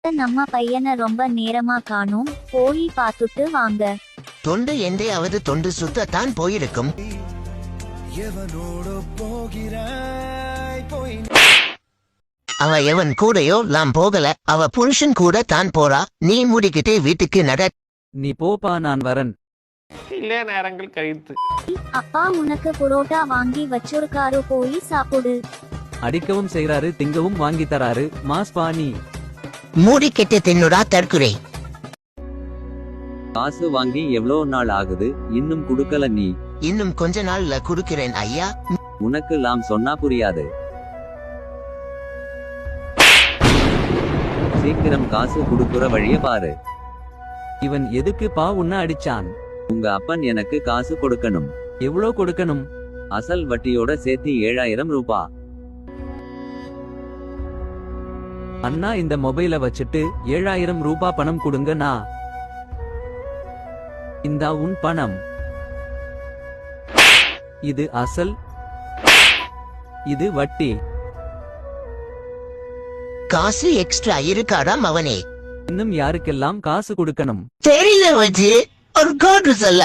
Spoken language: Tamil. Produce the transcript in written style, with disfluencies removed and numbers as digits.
நம்ம பையனை ரொம்ப நேரமா காணோம், போய் பார்த்துட்டு வாங்க. தொண்டு எந்தையாவது தொண்டு சுத்தத்தான் போயிருக்கும். அவ எவன் கூடயோ நாம் போகல, அவ புருஷன் கூட தான் போறா. நீ மூடிக்கிட்டே வீட்டுக்கு நட. நீ போப்பா, நான் வரன். சில நேரங்கள் கழித்து அப்பா உனக்கு புரோட்டா வாங்கி வச்சிருக்காரு, போய் சாப்பிடு. அடிக்கவும் செய்றாரு, திங்கவும் வாங்கி தராரு. மாஸ் பாணி. மூடிக்கிட்டு தின்னுடா தற்குறை. காசு வாங்கி எவ்வளோ நாள் ஆகுது, இன்னும் குடுக்கல நீ? இன்னும் கொஞ்ச நாள்ல குடுக்கிறேன் ஐயா. உனக்கு லாம் சொன்னா புரியாது. சீக்கிரம் காசு குடுக்குற வழிய பாரு. இவன் எதுக்கு பா உன்ன அடிச்சான்? உங்க அப்பன் எனக்கு காசு கொடுக்கணும். எவ்வளோ கொடுக்கணும்? அசல் வட்டியோட சேர்த்து 7000 ரூபா. அண்ணா, இந்த மொபைல வச்சுட்டு 7000 ரூபா பணம் கொடுங்க. நான் இந்தா உன் பணம். இது அசல், இது வட்டி. காசு எக்ஸ்ட்ரா இருக்காடாம் அவனே. இன்னும் யாருக்கெல்லாம் காசு கொடுக்கணும்? தெரியல வச்சு ஒரு கோட்டு சொல்ல.